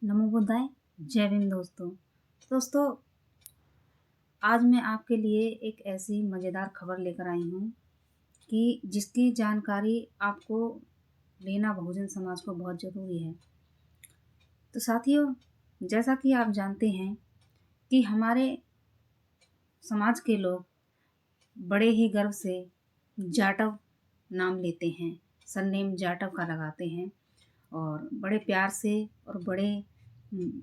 नमो बुद्धाय। जय भीम दोस्तों, आज मैं आपके लिए एक ऐसी मज़ेदार खबर लेकर आई हूँ कि जिसकी जानकारी आपको लेना बहुजन समाज को बहुत ज़रूरी है। तो साथियों, जैसा कि आप जानते हैं कि हमारे समाज के लोग बड़े ही गर्व से जाटव नाम लेते हैं, सरनेम जाटव का लगाते हैं और बड़े प्यार से और बड़े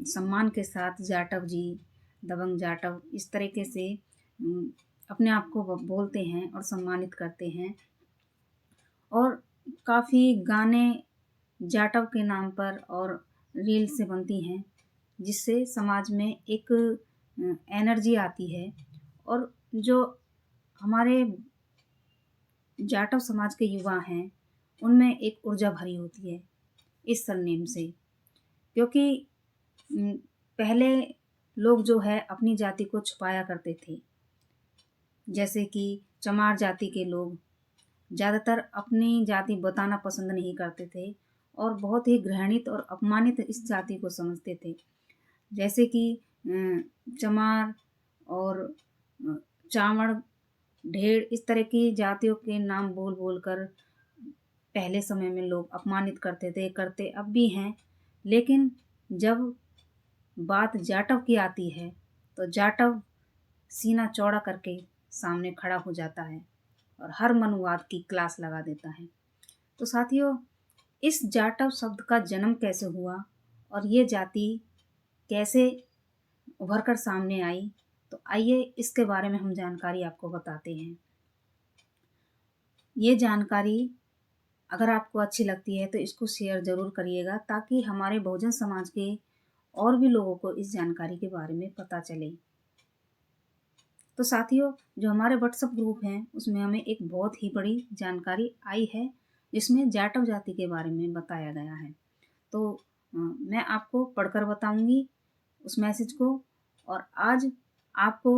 सम्मान के साथ जाटव जी, दबंग जाटव इस तरीके से अपने आप को बोलते हैं और सम्मानित करते हैं। और काफ़ी गाने जाटव के नाम पर और रील से बनती हैं, जिससे समाज में एक एनर्जी आती है। और जो हमारे जाटव समाज के युवा हैं, उनमें एक ऊर्जा भरी होती है इस सरनेम से, क्योंकि पहले लोग जो है अपनी जाति को छुपाया करते थे। जैसे कि चमार जाति के लोग ज़्यादातर अपनी जाति बताना पसंद नहीं करते थे और बहुत ही घृणित और अपमानित इस जाति को समझते थे। जैसे कि चमार और चावड़, ढेड़ इस तरह की जातियों के नाम बोल बोल कर पहले समय में लोग अपमानित करते थे, करते अब भी हैं। लेकिन जब बात जाटव की आती है तो जाटव सीना चौड़ा करके सामने खड़ा हो जाता है और हर मनुवाद की क्लास लगा देता है। तो साथियों, इस जाटव शब्द का जन्म कैसे हुआ और ये जाति कैसे उभर कर सामने आई, तो आइए इसके बारे में हम जानकारी आपको बताते हैं। ये जानकारी अगर आपको अच्छी लगती है तो इसको शेयर ज़रूर करिएगा, ताकि हमारे बहुजन समाज के और भी लोगों को इस जानकारी के बारे में पता चले। तो साथियों, जो हमारे व्हाट्सएप ग्रुप हैं उसमें हमें एक बहुत ही बड़ी जानकारी आई है, जिसमें जाटव जाति के बारे में बताया गया है। तो मैं आपको पढ़कर बताऊंगी उस मैसेज को। और आज आपको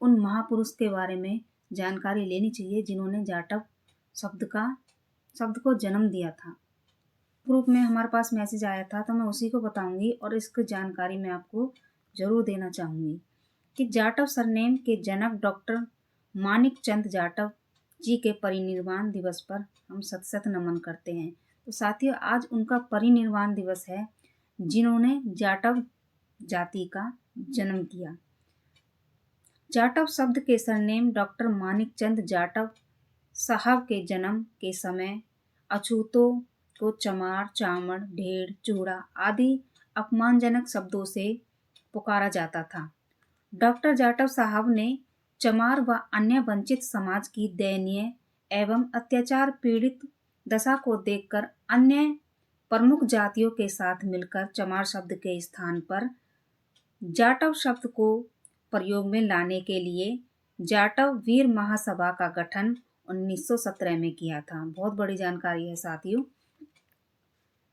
उन महापुरुष के बारे में जानकारी लेनी चाहिए जिन्होंने जाटव शब्द को जन्म दिया था। ग्रुप में हमारे पास मैसेज आया था, तो मैं उसी को बताऊंगी और इसकी जानकारी मैं आपको ज़रूर देना चाहूँगी कि जाटव सरनेम के जनक डॉक्टर मानिक चंद जाटव जी के परिनिर्वाण दिवस पर हम शत शत नमन करते हैं। तो साथियों, आज उनका परिनिर्वाण दिवस है, जिन्होंने जाटव जाति का जन्म किया। जाटव शब्द के सरनेम डॉक्टर मानिक चंद जाटव साहब के जन्म के समय अछूतों को चमार, चामड़, ढेड़, चूड़ा आदि अपमानजनक शब्दों से पुकारा जाता था। डॉक्टर जाटव साहब ने चमार व अन्य वंचित समाज की दयनीय एवं अत्याचार पीड़ित दशा को देखकर अन्य प्रमुख जातियों के साथ मिलकर चमार शब्द के स्थान पर जाटव शब्द को प्रयोग में लाने के लिए जाटव वीर महासभा का गठन 1917 में किया था। बहुत बड़ी जानकारी है साथियों।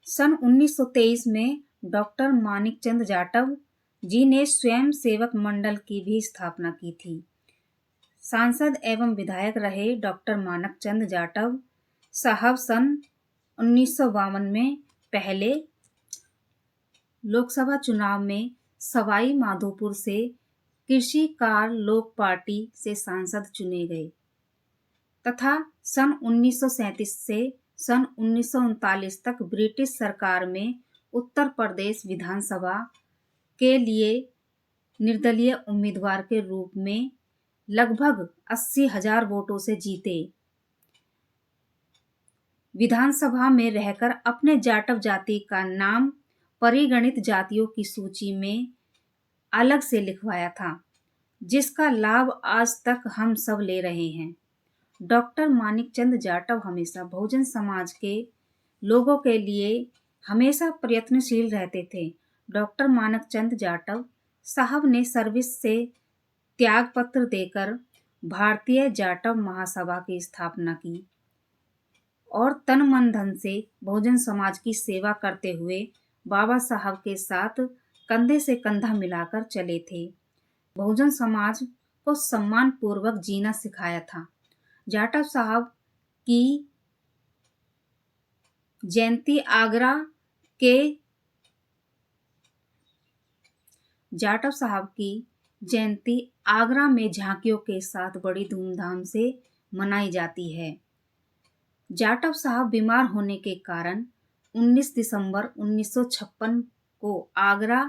सन 1923 में डॉक्टर मानिकचंद जाटव जी ने स्वयं सेवक मंडल की भी स्थापना की थी। सांसद एवं विधायक रहे डॉक्टर मानिकचंद जाटव साहब सन 1952 में पहले लोकसभा चुनाव में सवाई माधोपुर से कृषि कार लोक पार्टी से सांसद चुने गए तथा सन 1937 से सन 1939 तक ब्रिटिश सरकार में उत्तर प्रदेश विधानसभा के लिए निर्दलीय उम्मीदवार के रूप में लगभग 80,000 वोटों से जीते। विधानसभा में रहकर अपने जाटव जाति का नाम परिगणित जातियों की सूची में अलग से लिखवाया था, जिसका लाभ आज तक हम सब ले रहे हैं। डॉक्टर मानिकचंद जाटव हमेशा बहुजन समाज के लोगों के लिए हमेशा प्रयत्नशील रहते थे। डॉक्टर मानिकचंद जाटव साहब ने सर्विस से त्यागपत्र देकर भारतीय जाटव महासभा की स्थापना की और तन मन धन से बहुजन समाज की सेवा करते हुए बाबा साहब के साथ कंधे से कंधा मिलाकर चले थे। बहुजन समाज को सम्मान पूर्वक जीना सिखाया था। जाटव साहब की जयंती आगरा के जाटव साहब की जयंती आगरा में झांकियों के साथ बड़ी धूमधाम से मनाई जाती है। जाटव साहब बीमार होने के कारण 19 दिसंबर 1956 को आगरा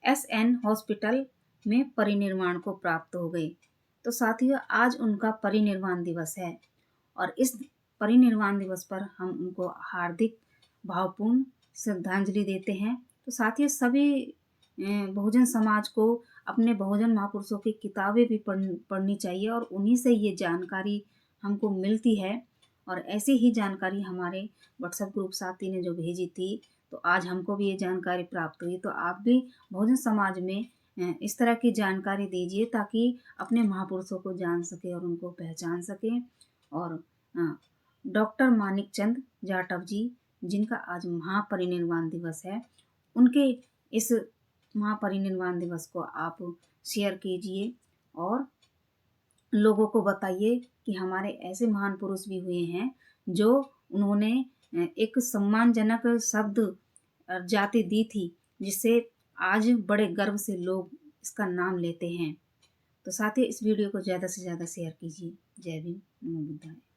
एसएन हॉस्पिटल में परिनिर्वाण को प्राप्त हो गए। तो साथियों, आज उनका परिनिर्वाण दिवस है और इस परिनिर्वाण दिवस पर हम उनको हार्दिक भावपूर्ण श्रद्धांजलि देते हैं। तो साथियों, सभी बहुजन समाज को अपने बहुजन महापुरुषों की किताबें भी पढ़नी चाहिए और उन्हीं से ये जानकारी हमको मिलती है। और ऐसी ही जानकारी हमारे व्हाट्सएप ग्रुप साथी ने जो भेजी थी, तो आज हमको भी ये जानकारी प्राप्त हुई। तो आप भी बहुजन समाज में इस तरह की जानकारी दीजिए ताकि अपने महापुरुषों को जान सके और उनको पहचान सकें। और डॉक्टर मानिक चंद जाटव जी, जिनका आज महापरिनिर्वाण दिवस है, उनके इस महापरिनिर्वाण दिवस को आप शेयर कीजिए और लोगों को बताइए कि हमारे ऐसे महान पुरुष भी हुए हैं जो उन्होंने एक सम्मानजनक शब्द और जाति दी थी, जिससे आज बड़े गर्व से लोग इसका नाम लेते हैं। तो साथ ही इस वीडियो को ज़्यादा से ज़्यादा शेयर कीजिए। जय भीम, नमो बुद्धाय।